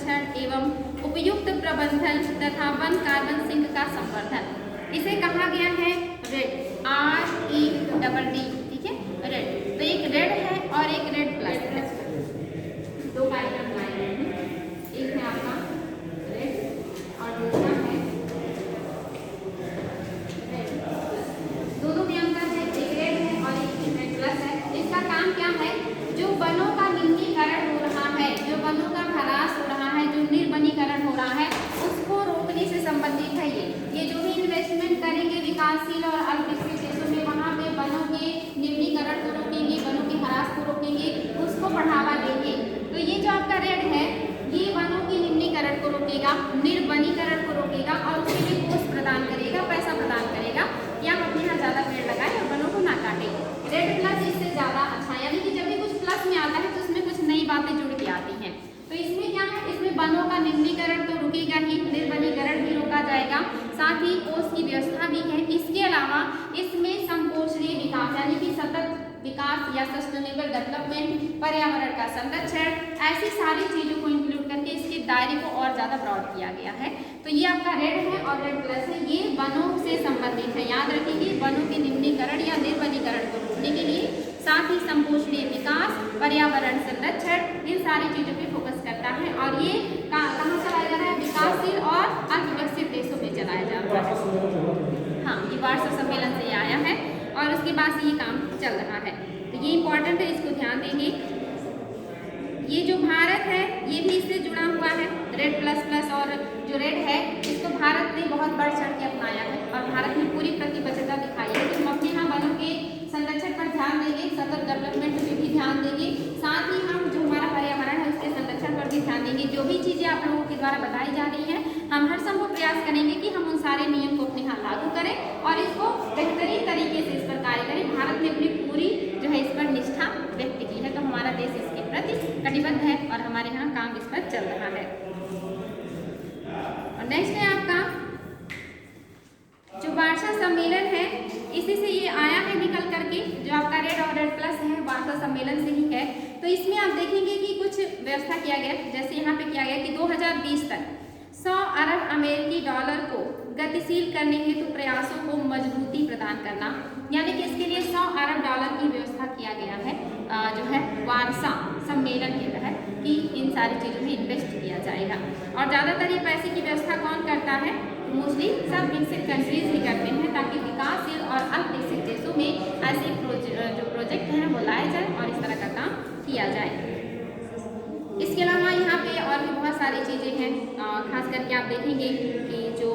संरक्षण एवं उपयुक्त प्रबंधन तथा वन कार्बन सिंक का संवर्धन। इसे कहा गया है रेड, REDD, ठीक है, रेड। तो एक रेड है और एक रेड प्लस है, दो कार्यक्रम लाए गए हैं, एक है आपका रेड और दूसरा है रेड। दोनों में अंतर है, एक रेड है और एक रेड प्लस है। इसका काम क्या है, जो वनों का निम्नीकरण हो रहा है, जो वनों का ह्रास हो रहा है, जो निर्वनीकरण हो रहा है, उसको रोकने से संबंधित है। ये जो भी इन्वेस्टमेंट करेंगे विकासशील और अल्पविकसित देशों में, वहाँ पे वनों के निम्नीकरण को रोकेंगे, वनों के ह्रास को रोकेंगे, उसको बढ़ावा देंगे। तो ये जो आपका रेड है, ये वनों के निम्नीकरण को रोकेगा, निर्वनीकरण को रोकेगा और उसके लिए कोष प्रदान करेगा, पैसा प्रदान करेगा कि आप अपने यहाँ ज़्यादा पेड़ लगाएं और वनों को ना काटें। रेड प्लस इससे ज़्यादा अच्छा, यानी कि जब भी कुछ प्लस में आता है तो उसमें कुछ नई बातें जुड़ के आती हैं। तो इसमें क्या है, इसमें वनों का निम्नीकरण तो रुकेगा ही, निर्वनीकरण भी रोका जाएगा, साथ ही कोष की व्यवस्था भी है। इसके अलावा इसमें संपोषणीय विकास यानी कि सतत विकास या सस्टेनेबल डेवलपमेंट, पर्यावरण का संरक्षण, ऐसी सारी चीज़ों को इंक्लूड करके इसके दायरे को और ज़्यादा ब्रॉड किया गया है। तो ये आपका रेड है और रेड प्लस है, ये वनों से संबंधित है। याद रखिए, वनों के निम्नीकरण या निर्वनीकरण को रोकने के लिए, साथ ही संपोषणीय विकास, पर्यावरण संरक्षण, इन सारी चीज़ों पे फोकस करता है। और ये कहाँ चलाया जा रहा है, विकासशील और अल्पविकसित देशों में चलाया जा रहा है। हाँ, ये वार्षिक सम्मेलन से आया है और उसके बाद से ये काम चल रहा है। तो ये इम्पोर्टेंट है, इसको ध्यान देंगे। ये जो भारत है ये भी इससे जुड़ा हुआ है, रेड प्लस प्लस। और जो रेड है इसको भारत ने बहुत बढ़ चढ़ के अपनाया है और भारत ने पूरी प्रतिबद्धता दिखाई है कि हम अपने यहाँ वनों के संरक्षण पर ध्यान देंगे, सतत डेवलपमेंट पे भी ध्यान देंगे, साथ ही हम जो हमारा पर्यावरण है उसके संरक्षण पर भी ध्यान देंगे। जो भी चीज़ें आप लोगों के द्वारा बताई जा रही हैं, हम हर संभव प्रयास करेंगे कि हम उन सारे नियम को अपने यहाँ लागू करें और इसको बेहतरीन तरीके से इस पर कार्य करें। भारत ने अपनी पूरी जो है इस पर निष्ठा व्यक्त की है, तो हमारा देश इसके प्रति कटिबद्ध है और हमारे यहाँ काम इस पर चल रहा है। और नेक्स्ट है आपका जो वार्षिक सम्मेलन है, इसी से ये आया है निकल करके, जो आपका रेड और रेड प्लस है वार्षिक सम्मेलन से ही है। तो इसमें आप देखेंगे कि कुछ व्यवस्था किया गया, जैसे यहाँ पे किया गया कि 2020 तक 100 अरब अमेरिकी डॉलर को गतिशील करने हेतु प्रयासों को मजबूती प्रदान करना, यानी कि इसके लिए 100 अरब डॉलर की व्यवस्था किया गया है जो है वार्षिक सम्मेलन के तहत, कि इन सारी चीज़ों में इन्वेस्ट किया जाएगा। और ज़्यादातर ये पैसे की व्यवस्था कौन करता है, मोस्टली सब विकसित कंट्रीज ही करते हैं, ताकि विकासशील और अल्पविकसित देशों में ऐसे जो प्रोजेक्ट हैं वो लाए जाए और इस तरह का काम किया जाए। इसके अलावा यहाँ पे और भी बहुत सारी चीज़ें हैं, खास करके आप देखेंगे कि जो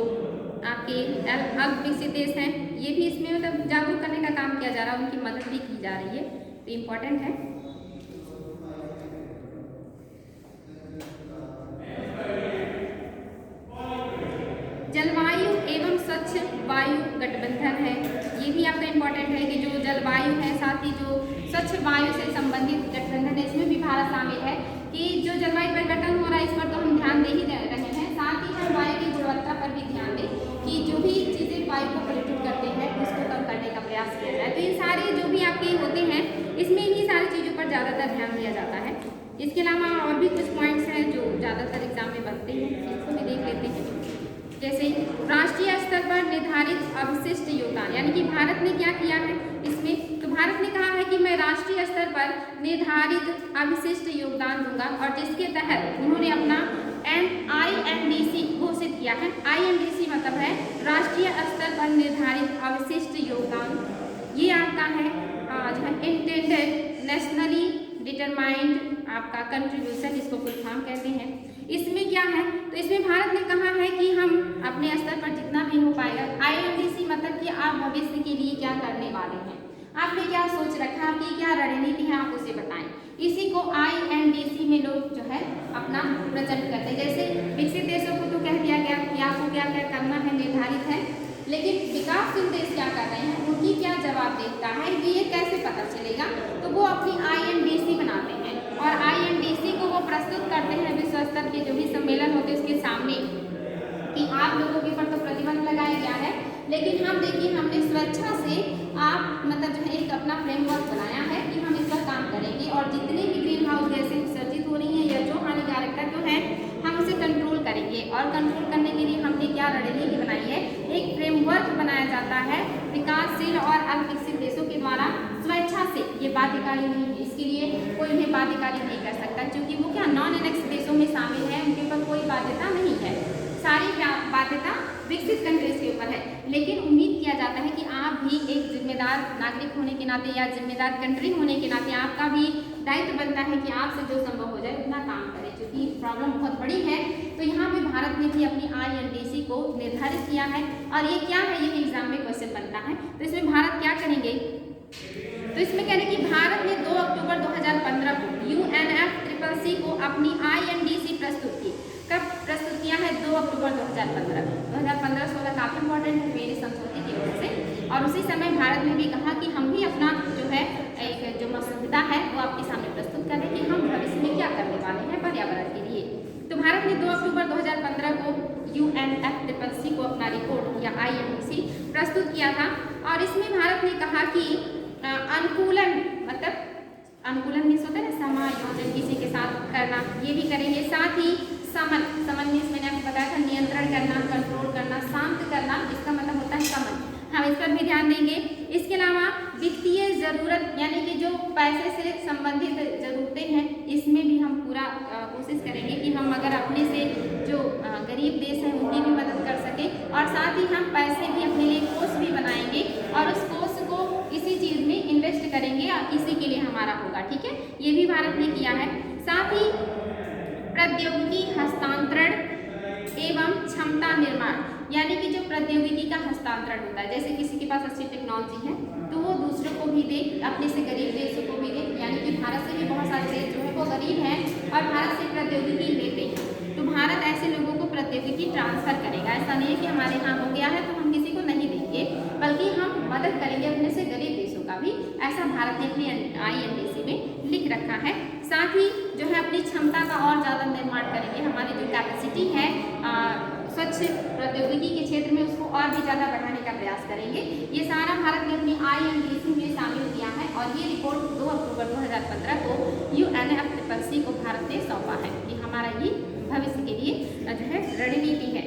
आपके अल्पविकसित देश हैं ये भी इसमें मतलब जागरूक करने का काम किया जा रहा है, उनकी मदद भी की जा रही है, तो इम्पोर्टेंट है। जलवायु एवं स्वच्छ वायु गठबंधन है, ये भी आपका इम्पोर्टेंट है कि जो जलवायु है, साथ ही जो स्वच्छ वायु से संबंधित गठबंधन है, इसमें भी भारत शामिल है कि जो जलवायु परिवर्तन हो रहा है इस पर तो हम ध्यान दे ही रहे हैं, साथ ही हम वायु की गुणवत्ता पर भी ध्यान दें कि जो भी चीज़ें वायु को पॉल्यूट करते हैं उसको कम करने का प्रयास किया जाए। तो ये सारे जो भी आपके होते हैं इसमें इन्हीं सारी चीज़ों पर ज़्यादातर ध्यान दिया जाता है। इसके अलावा और भी कुछ पॉइंट्स हैं जो ज़्यादातर एग्जाम में बनते हैं, इसको भी देख लेते हैं। जैसे राष्ट्रीय स्तर पर निर्धारित अवशिष्ट योगदान, यानी कि भारत ने क्या किया है इसमें, तो भारत ने कहा है कि मैं राष्ट्रीय स्तर पर निर्धारित अवशिष्ट योगदान दूंगा, और जिसके तहत उन्होंने अपना INDC घोषित किया है। INDC मतलब है राष्ट्रीय स्तर पर निर्धारित अवशिष्ट योगदान। ये आपका है जो है इंटेंडेड नेशनली डिटरमाइंड आपका कंट्रीब्यूशन, इसको फुल फॉर्म कहते हैं। इसमें क्या है, तो इसमें भारत ने कहा है कि हम अपने स्तर पर जितना भी हो पाएगा, INDC मतलब कि आप भविष्य के लिए क्या करने वाले हैं, आपने क्या सोच रखा है, आपकी क्या रणनीति है, आप उसे बताएं। इसी को INDC में लोग जो है अपना प्रेजेंट करते हैं। जैसे विकसित देशों को तो कह दिया गया कि आपको क्या क्या करना है, निर्धारित है, लेकिन विकासशील देश क्या कर रहे हैं, उनकी क्या जवाबदेहिता है, ये कैसे पता चलेगा, तो वो अपनी INDC बनाते हैं और INDC को वो प्रस्तुत करते हैं विश्व स्तर के जो भी सम्मेलन होते हैं उसके सामने, कि आप लोगों के ऊपर तो प्रतिबंध लगाया गया है, लेकिन हम देखिए हमने स्वेच्छा से आप मतलब जो है एक अपना फ्रेमवर्क बनाया है कि हम इस पर काम करेंगे और जितनी भी ग्रीन हाउस गैसें विसर्जित हो रही हैं या जो हानिकारक तत्व हैं हम विकासशील और अल्पविकसित देशों के द्वारा स्वेच्छा से ये बाध्यकारी नहीं है, इसके लिए कोई उन्हें बाध्यकारी नहीं कर सकता, क्योंकि वो क्या नॉन एनेक्स देशों में शामिल है, उनके ऊपर कोई बाध्यता नहीं है, सारी बाध्यता विकसित कंट्रीज के ऊपर है। लेकिन उम्मीद किया जाता है कि आप भी एक जिम्मेदार नागरिक होने के नाते या जिम्मेदार कंट्री होने के नाते आपका भी दायित्व बनता है कि आपसे जो संभव हो जाए उतना काम करें, क्योंकि प्रॉब्लम बहुत बड़ी है। तो यहाँ पे भारत ने भी अपनी INDC को निर्धारित किया है, और ये क्या है, ये एग्जाम में क्वेश्चन बनता है। तो इसमें भारत क्या करेंगे, तो इसमें कह रहे कि भारत ने 2 अक्टूबर 2015 को UNFCCC को अपनी INDC प्रस्तुत की। कब प्रस्तुत किया है, 2 अक्टूबर 2015। 2015-16 काफी इंपॉर्टेंट है मेरे समझौते की वजह से, और उसी समय भारत ने भी कहा कि हम भी अपना जो है एक जो मसौदा है वो आपके सामने प्रस्तुत करें कि हम भविष्य में क्या करने वाले हैं पर्यावरण के लिए। तो भारत ने 2 अक्टूबर 2015 को UNFCCC को अपना रिपोर्ट या INDC प्रस्तुत किया था, और इसमें भारत ने कहा कि अनुकूलन, मतलब अनुकूलन मीन्स होता है ना समायोजन किसी के साथ करना, ये भी करेंगे। साथ ही समन, समन मीन्स मैंने आपको बताया था नियंत्रण करना, कंट्रोल करना, शांत करना, इसका मतलब होता है समन, हम इस पर भी ध्यान देंगे। इसके अलावा वित्तीय जरूरत यानी कि जो पैसे से संबंधित जरूरतें हैं, इसमें भी हम पूरा कोशिश करेंगे कि हम अगर अपने से जो गरीब देश हैं उनकी भी मदद कर सकें, और साथ ही हम पैसे भी अपने लिए कोष भी बनाएंगे और उस कोष को इसी चीज़ में इन्वेस्ट करेंगे और इसी के लिए हमारा होगा, ठीक है, ये भी भारत ने किया है। साथ ही प्रौद्योगिकी हस्तांतरण एवं क्षमता निर्माण, यानी कि जो प्रौद्योगिकी का हस्तांतरण होता है, जैसे किसी के पास अच्छी टेक्नोलॉजी है तो वो दूसरों को भी दे, अपने से गरीब देशों को भी दे, यानी कि भारत से भी बहुत सारे देश जो है वो गरीब हैं और भारत से प्रौद्योगिकी लेते हैं, तो भारत ऐसे लोगों को प्रौद्योगिकी ट्रांसफर करेगा। ऐसा नहीं है कि हमारे यहाँ हो गया है तो हम किसी को नहीं देंगे, बल्कि हम मदद करेंगे अपने से गरीब देशों का भी, ऐसा भारत ने अपनी INDC में लिख रखा है। साथ ही जो है अपनी क्षमता का और ज़्यादा निर्माण करेंगे, हमारी जो कैपेसिटी है स्वच्छ प्रौद्योगिकी के क्षेत्र में उसको और भी ज़्यादा बढ़ाने का प्रयास करेंगे। ये सारा भारत ने अपनी INDC में शामिल किया है, और ये रिपोर्ट 2 अक्टूबर 2015 को UNFCCC को भारत ने सौंपा है कि हमारा ये भविष्य के लिए जो है रणनीति है।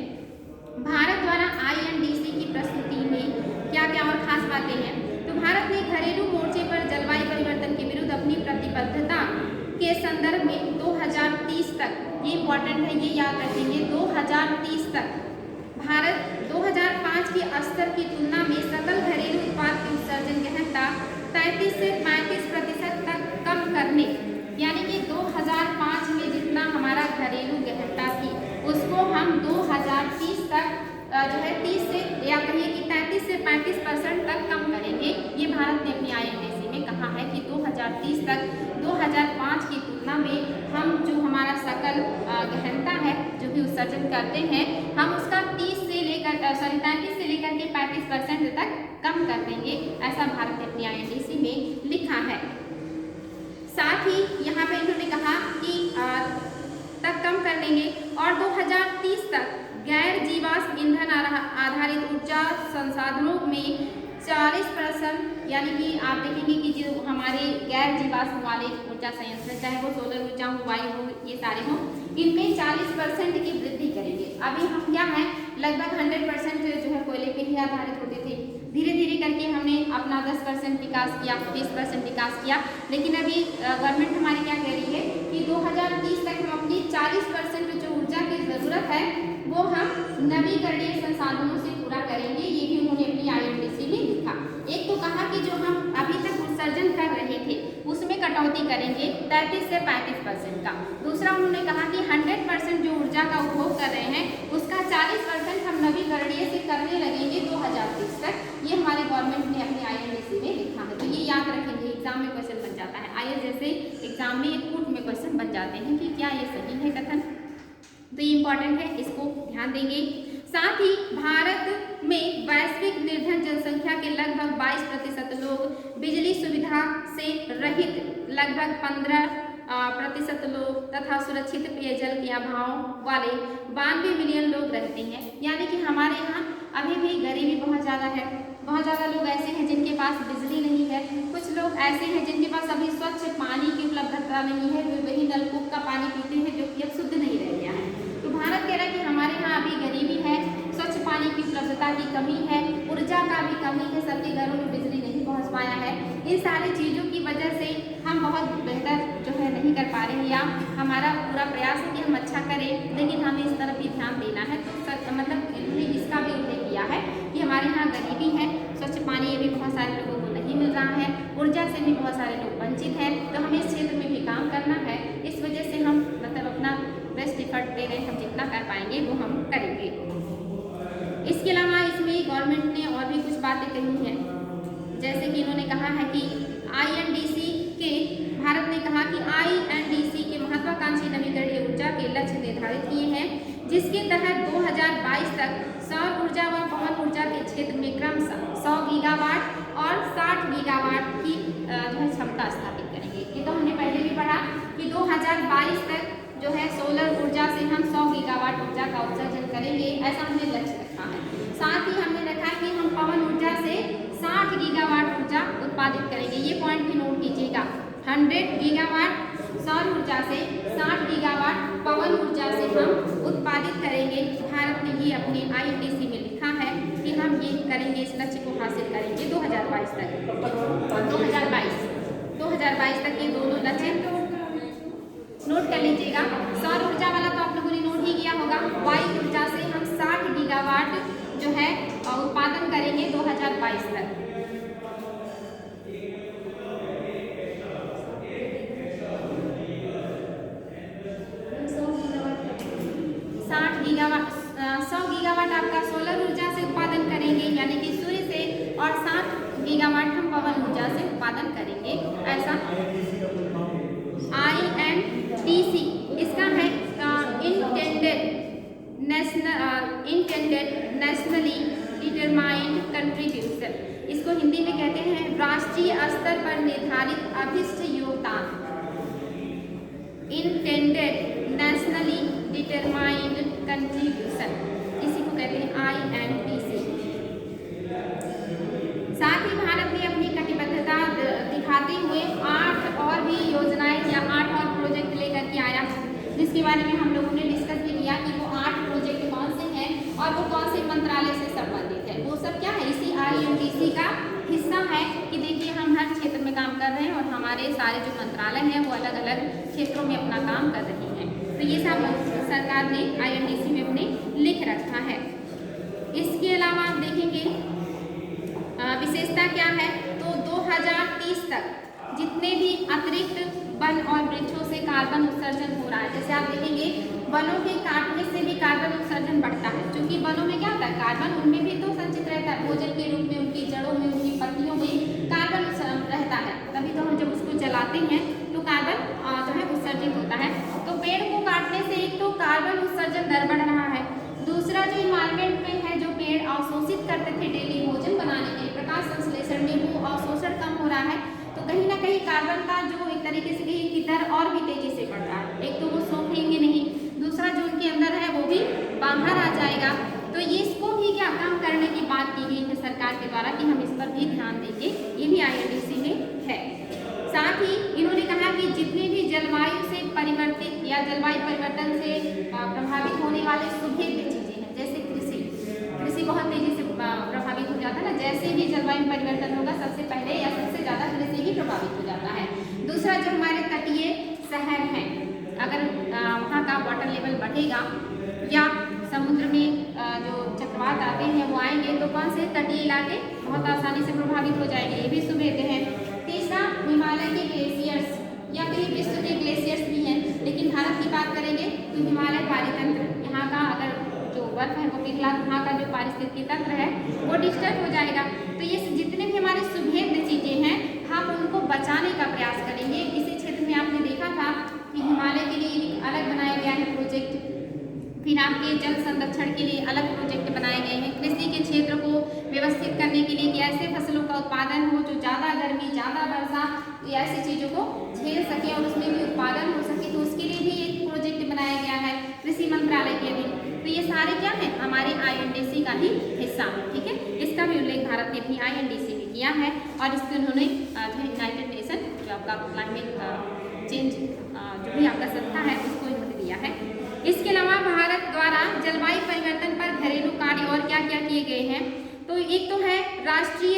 भारत द्वारा INDC की प्रस्तुति में क्या क्या और खास बातें हैं, तो भारत ने घरेलू मोर्चे पर जलवायु परिवर्तन के विरुद्ध अपनी प्रतिबद्धता के संदर्भ में 2030 तक, ये इंपॉर्टेंट है, ये याद रखेंगे, 2030 तक भारत 2005 के स्तर की तुलना में सकल घरेलू उत्पाद की उत्सर्जन गहनता 33 से 35% तक कम करने, यानी कि 2005 में जितना हमारा घरेलू गहनता थी उसको हम 2030 तक जो है 30 से या कहिए कि 33 से 35% तक कम करेंगे। ये भारत ने अपनी INDC में कहा है कि 2030 तक 2005 की तुलना में हम जो हमारा सकल गहनता है जो भी उत्सर्जन करते हैं, हम उसका 33 से लेकर के 35% तक कम कर देंगे, ऐसा भारत ने अपनी INDC में लिखा है। साथ ही यहाँ पे इन्होंने कहा कि तक कम कर लेंगे, और 2030 तक गैर जीवाश्म ईंधन आधारित ऊर्जा संसाधनों में 40%, यानी कि आप देखेंगे कि जो हमारे गैर जीवाश्म वाले ऊर्जा संयंत्र, चाहे वो सोलर ऊर्जा हो, वायु हो, ये सारे हों, इनमें 40% की वृद्धि करेंगे। अभी हम क्या हैं, लगभग 100% जो है कोयले पे ही आधारित होते थे, धीरे धीरे करके हमने अपना 10% विकास किया, 20% विकास किया, लेकिन अभी गवर्नमेंट हमारी क्या कह रही है कि 2030 तक हम अपनी 40% जो ऊर्जा की ज़रूरत है वो हम नवीकरणीय संसाधनों से पूरा करेंगे। ये भी उन्होंने अपनी INDC में लिखा। एक तो कहा कि जो हम अभी तक उत्सर्जन कर रहे थे उसमें कटौती करेंगे 33 से 35% का। दूसरा उन्होंने कहा कि 100% जो ऊर्जा का उपभोग कर रहे हैं उसका 40% हम नवीकरणीय से करने लगेंगे 2030 तक। ये हमारे गवर्नमेंट ने अपनी INDC में लिखा है, तो ये याद रखेंगे, एग्जाम में क्वेश्चन बन जाता है। IAS जैसे एग्जाम में कूट में क्वेश्चन बन जाते हैं कि क्या ये सही है कथन, तो ये इंपॉर्टेंट है, इसको ध्यान देंगे। साथ ही भारत में वैश्विक निर्धन जनसंख्या के लगभग 22% लोग बिजली सुविधा से रहित, लगभग 15% लोग तथा सुरक्षित पेयजल के अभाव वाले 92 मिलियन लोग रहते हैं। यानी कि हमारे यहाँ अभी भी गरीबी बहुत ज़्यादा है। बहुत ज़्यादा लोग ऐसे हैं जिनके पास बिजली नहीं है, कुछ लोग ऐसे हैं जिनके पास अभी स्वच्छ पानी की उपलब्धता नहीं है, वे वही नलकूप का पानी पीते हैं जो कि अब शुद्ध नहीं रह गया है। तो भारत कह रहा है कि हमारे यहाँ अभी गरीबी है, स्वच्छ पानी की उपलब्धता की कमी है, ऊर्जा का भी कमी है, सबके घरों में बिजली नहीं पहुंच पाया है। इन सारी चीज़ों की वजह से हम बहुत बेहतर जो है नहीं कर पा रहे हैं, या हमारा पूरा प्रयास है कि हम अच्छा करें, लेकिन हमें इस तरफ भी ध्यान देना है। तो मतलब इन्होंने इसका भी उल्लेख किया है कि हमारे यहाँ गरीबी है, स्वच्छ पानी ये भी बहुत सारे लोगों को नहीं मिल रहा है, ऊर्जा से भी बहुत सारे लोग वंचित हैं। तो हमें इस क्षेत्र में भी काम करना है। इस वजह से हम मतलब अपना बेस्ट एफर्ट दे रहे हैं, हम जितना कर पाएंगे वो हम करेंगे। इसके अलावा इसमें गवर्नमेंट ने और भी कुछ बातें कही हैं, जैसे कि इन्होंने कहा है कि INDC के भारत ने कहा कि INDC के महत्वाकांक्षी नवीकरणीय ऊर्जा के लक्ष्य निर्धारित किए हैं, जिसके तहत 2022 तक सौर ऊर्जा व पवन ऊर्जा के क्षेत्र में क्रमशः 100 गीगावाट और 60 गीगावाट की क्षमता स्थापित करेंगे। ये तो हमने पहले भी पढ़ा कि 2022 तक जो है सोलर ऊर्जा से हम 100 गीगावाट ऊर्जा का उत्सर्जन करेंगे, ऐसा हमने लक्ष्य रखा है। साथ ही हमने रखा है कि हम पवन ऊर्जा से 60 गीगावाट ऊर्जा उत्पादित करेंगे। ये पॉइंट भी नोट कीजिएगा, 100 गीगावाट सौर ऊर्जा से 60 गीगावाट पवन ऊर्जा से हम उत्पादित करेंगे। भारत ने ये अपने INDC में लिखा है कि हम ये करेंगे, इस लक्ष्य को हासिल करेंगे 2022 तक। 2022 तक ये दोनों लक्ष्य नोट कर लीजिएगा। सौर ऊर्जा वाला तो आप लोगों ने नोट ही किया होगा। वायु ऊर्जा से हम 60 गीगावाट जो है उत्पादन करेंगे 2022 तक। 100 गीगावाट आपका सोलर ऊर्जा से उत्पादन करेंगे, यानी कि सूर्य से, और 60 गीगावाट हम पवन ऊर्जा से उत्पादन करेंगे। ऐसा INDC इसका है इंटेंडेड नेशनली डिटरमाइंड कंट्रीब्यूशन। इसको हिंदी में कहते हैं राष्ट्रीय स्तर पर निर्धारित अभिष्ट योगदान। इंटेंडेड नेशनली डिटरमाइंड कंट्रीब्यूशन, इसी को कहते हैं INDC। साथ ही भारत ने अपनी कटिबद्धता दिखाते हुए 8 और भी योजनाएं या 8 और प्रोजेक्ट लेकर के आया, जिसके बारे में हम लोगों ने डिस्कस भी किया कि वो 8 प्रोजेक्ट कौन से हैं और वो कौन से मंत्रालय से संबंधित है। वो सब क्या है, इसी INDC का हिस्सा है कि देखिए हम हर क्षेत्र में काम कर रहे हैं और हमारे सारे जो मंत्रालय हैं वो अलग अलग क्षेत्रों में अपना काम कर रहे हैं। तो ये सब सरकार ने INDC में अपने लिख रखा है। इसके अलावा आप देखेंगे विशेषता क्या है, तो 2030 तक जितने भी अतिरिक्त वन और वृक्षों से कार्बन उत्सर्जन हो रहा है, जैसे आप देखेंगे वनों के काटने से भी कार्बन उत्सर्जन बढ़ता है, क्योंकि वनों में क्या होता है, कार्बन उनमें भी तो संचित रहता है, भोजन के रूप में उनकी जड़ों में, उनकी पत्तियों में कार्बन रहता है, तभी तो हम जब उसको जलाते हैं तो कार्बन जो है उत्सर्जित होता है। तो पेड़ को काटने से एक तो कार्बन उत्सर्जन दर बढ़ रहा है, दूसरा जो इन्वायरमेंट में है, जो पेड़ अवशोषित करते थे डेली भोजन बनाने के लिए प्रकाश संश्लेषण में, वो अवशोषण कम हो रहा है। तो कहीं ना कहीं कार्बन का जो एक तरीके से कहीं की दर और भी तेजी से बढ़ रहा है। एक तो वो सोखेंगे नहीं, दूसरा जो उनके अंदर है वो भी बाहर आ जाएगा। तो ये इसको भी क्या काम करने की बात की गई है सरकार के द्वारा कि हम इस पर भी ध्यान देंगे, ये भी INDC में है। साथ ही इन्होंने कहा कि जितने भी जलवायु से परिवर्तित या जलवायु परिवर्तन से प्रभावित होने वाले सुभेद्य चीजें हैं, जैसे कृषि बहुत तेजी से प्रभावित हो जाता है ना, जैसे ही जलवायु परिवर्तन होगा सबसे पहले या सबसे ज़्यादा कृषि ही प्रभावित हो जाता है। दूसरा जो हमारे तटीय शहर हैं, अगर वहाँ का वाटर लेवल बढ़ेगा या समुद्र में जो चक्रवात आते हैं वो आएंगे, तो कौन से तटीय इलाके बहुत आसानी से प्रभावित हो जाएंगे, ये भी सुभेद्य हैं। तीसरा हिमालय के ग्लेशियर्स या कहीं विश्व के ग्लेशियर्स भी हैं, लेकिन भारत की बात करेंगे तो हिमालय पारितंत्र, यहाँ का अगर जो बर्फ है वो पिघला, वहाँ का जो पारिस्थितिकी तंत्र है वो डिस्टर्ब हो जाएगा। तो ये जितने भी हमारे सुभेद्य चीजें हैं हम उनको बचाने का प्रयास करेंगे। इसी क्षेत्र में आपने देखा था कि हिमालय के लिए अलग बनाया गया है प्रोजेक्ट, फिर आपके जल संरक्षण के लिए अलग प्रोजेक्ट बनाए गए हैं, कृषि के क्षेत्र को व्यवस्थित करने के लिए कि ऐसे फसलों का उत्पादन हो जो ज़्यादा गर्मी, ज़्यादा वर्षा या ऐसी चीज़ों को झेल सके और उसमें भी उत्पादन हो सके, तो उसके लिए भी एक प्रोजेक्ट बनाया गया है कृषि मंत्रालय के अधीन। तो ये सारे क्या है, हमारे INDC का ही हिस्सा है, ठीक है। इसका भी उल्लेख भारत ने अपनी INDC में किया है और इसके उन्होंने यूनाइटेड नेशन जो आपका क्लाइमेट चेंज जो भी आपका संस्था है उसको इन्होंने दिया है। इसके अलावा भारत द्वारा जलवायु परिवर्तन पर घरेलू कार्य और क्या क्या किए गए हैं। तो एक तो है राष्ट्रीय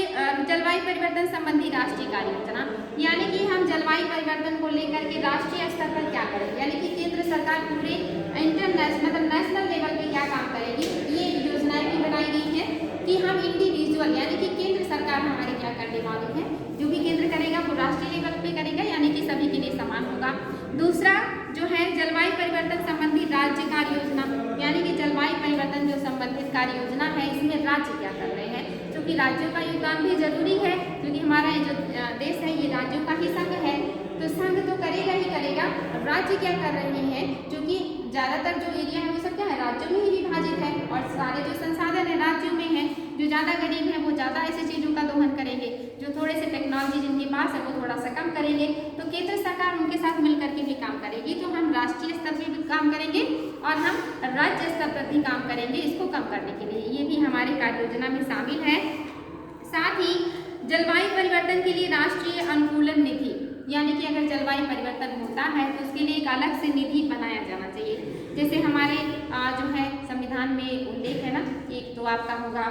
जलवायु परिवर्तन संबंधी राष्ट्रीय कार्य योजना, यानी कि हम जलवायु परिवर्तन को लेकर के राष्ट्रीय स्तर पर क्या करेंगे, यानी कि केंद्र सरकार पूरे इंटरनेशनल मतलब नेशनल लेवल पे क्या काम करेगी, ये योजनाएं भी बनाई गई है कि हम इंडिविजुअल यानी कि केंद्र सरकार हमारी क्या करने वाली है, जो भी केंद्र करेगा वो राष्ट्रीय लेवल पे करेगा, यानी कि सभी के लिए समान होगा। दूसरा जो है जलवायु परिवर्तन संबंधी राज्य कार्य योजना, यानी कि जलवायु परिवर्तन जो संबंधित कार्य योजना है इसमें राज्य क्या कर रहे हैं, क्योंकि राज्यों का योगदान भी जरूरी है, क्योंकि हमारा ये जो देश है ये राज्यों का ही संघ है, तो संघ तो करेगा ही करेगा। राज्य क्या कर रहे हैं, क्योंकि ज्यादातर जो एरिया है वो सब क्या है राज्यों में ही विभाजित है, और सारे जो संसाधन है राज्यों में है। जो ज्यादा गरीब है वो ज्यादा ऐसी चीजों का दोहन करेंगे, जो थोड़े से टेक्नोलॉजी जिनके पास है वो थोड़ा सा कम करेंगे, तो केंद्र सरकार उनके साथ मिलकर के भी काम करेगी। तो हम राष्ट्रीय स्तर पर भी काम करेंगे और हम राज्य स्तर पर भी काम करेंगे इसको कम करने के लिए, ये भी हमारी कार्य योजना में शामिल है। साथ ही जलवायु परिवर्तन के लिए राष्ट्रीय अनुकूलन निधि, यानी कि अगर जलवायु परिवर्तन होता है तो उसके लिए एक अलग से निधि बनाया जाना चाहिए। जैसे हमारे जो है संविधान में उल्लेख है ना, एक तो आपका होगा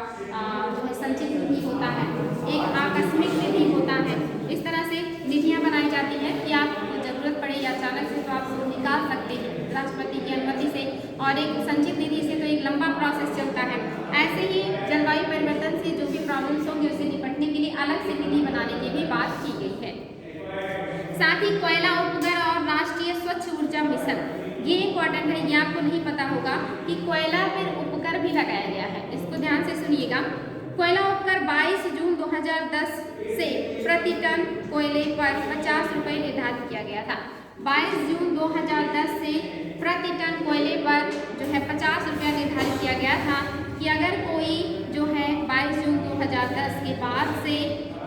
जो है संचित निधि होता है, एक आकस्मिक निधि होता है, इस तरह से निधियां बनाई जाती हैं कि आपको जरूरत पड़े या अचानक से तो आप उसको निकाल सकते हैं राष्ट्रपति की अनुमति से, और एक संचित निधि से तो एक लंबा प्रोसेस चलता है। ऐसे ही जलवायु परिवर्तन से जो भी प्रॉब्लम्स होंगे उससे निपटने के लिए अलग से निधि बनाने की भी बात की गई है। साथ ही कोयला उपकर और राष्ट्रीय स्वच्छ ऊर्जा मिशन, ये इंपॉर्टेंट है, ये आपको नहीं पता होगा कि कोयला पर उपकर भी लगाया गया है, इसको ध्यान से सुनिएगा। कोयला उपकर 22 जून 2010 से प्रति टन कोयले पर 50 रुपये निर्धारित किया गया था। 22 जून 2010 से प्रति टन कोयले पर जो है 50 रुपया निर्धारित किया गया था कि अगर कोई जो है 22 जून 2010 के बाद से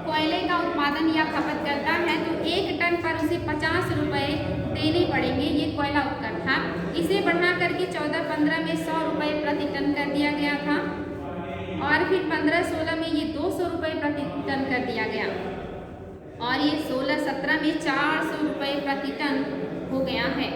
कोयले का उत्पादन या खपत करता है तो 1 टन पर उसे 50 रुपये देने पड़ेंगे, ये कोयला उपकर था। इसे बढ़ा करके 14-15 में 100 रुपये प्रति टन कर दिया गया था, और फिर 15-16 में ये 200 रुपये प्रति टन कर दिया गया, और ये 16-17 में 400 रुपये प्रति टन हो गया है,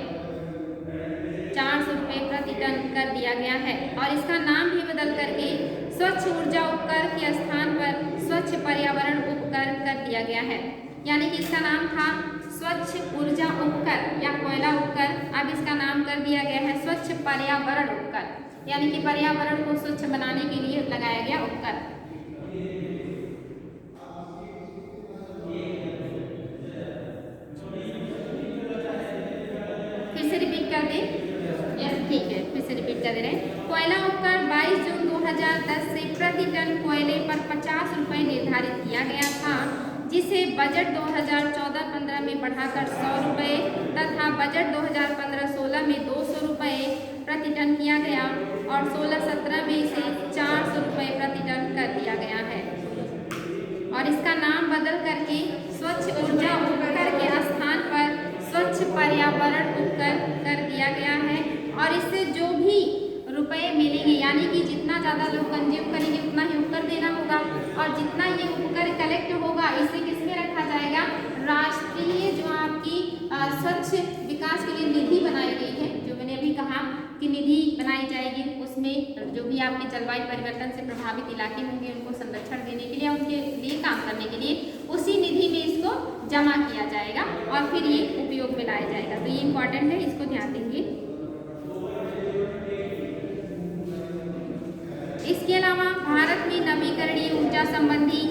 400 रुपये प्रति टन कर दिया गया है। और इसका नाम भी बदल करके स्वच्छ ऊर्जा उपकर के स्थान पर स्वच्छ पर्यावरण उपकर कर दिया गया है, यानी कि इसका नाम था स्वच्छ ऊर्जा उपकर या कोयला उपकर, अब इसका नाम कर दिया गया है स्वच्छ पर्यावरण उपकर, यानी कि पर्यावरण को स्वच्छ बनाने के लिए लगाया गया उपकर। फिर से रिपीट कर दे, यस ठीक है, फिर से रिपीट कर दे रहे हैं। कोयला उपकर 22 जून 2010 से प्रति टन कोयले पर 50 रुपये निर्धारित किया गया था, जिसे बजट 2014-15 में बढ़ाकर 100 रुपये तथा बजट 2015-16 में 200 रुपये प्रति टन किया गया, और 16-17 में इसे 400 रुपये प्रति टन कर दिया गया है, और इसका नाम बदल करके स्वच्छ ऊर्जा उपकर के स्थान पर स्वच्छ पर्यावरण उपकर कर दिया गया है। और इससे जो भी रुपए मिलेंगे, यानी कि जितना ज़्यादा लोग कंज्यूम करेंगे उतना ही उपकर देना होगा, और जितना ये उपकर कलेक्ट होगा इसे किसमें रखा जाएगा, राष्ट्रीय जो आपकी स्वच्छ विकास के लिए निधि बनाई गई है, जो मैंने अभी कहा कि निधि बनाई जाएगी, उसमें जो भी आपके जलवायु परिवर्तन से प्रभावित इलाके होंगे उनको संरक्षण देने के लिए, उनके लिए काम करने के लिए उसी निधि में इसको जमा किया जाएगा और फिर ये उपयोग में लाया जाएगा। तो ये इंपॉर्टेंट है, इसको ध्यान देंगे। इसके अलावा भारत में नवीकरणीय ऊर्जा संबंधी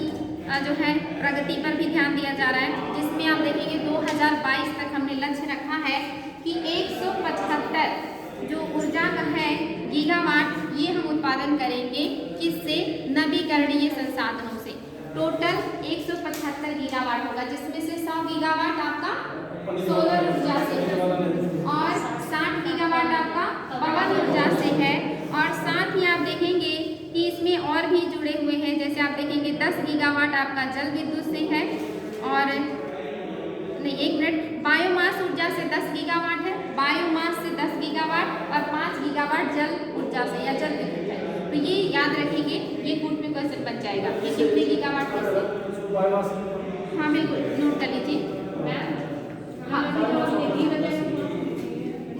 जो है प्रगति पर भी ध्यान दिया जा रहा है, जिसमें आप देखेंगे 2022 तक हमने लक्ष्य रखा है कि 175 जो ऊर्जा का है गीगावाट, ये हम उत्पादन करेंगे किससे, नवीकरणीय संसाधनों से। टोटल 175 गीगावाट होगा, जिसमें से 100 गीगावाट आपका सोलर ऊर्जा से है, और 60 गीगावाट आपका पवन ऊर्जा से है, और साथ ही आप देखेंगे कि इसमें और भी जुड़े हुए हैं, जैसे आप देखेंगे 10 गीगावाट आपका जल विद्युत से है, और नहीं 1 मिनट, बायोमास ऊर्जा से 10 गीगावाट है, बायोमास से 10 गीगावाट और 5 गीगावाट जल ऊर्जा से या जल विद्युत है। तो ये याद रखेंगे, ये कूट में क्वेश्चन बन जाएगा कि कितने गीगावाट कैसे। हाँ बिल्कुल नोट कर लीजिए। हाँ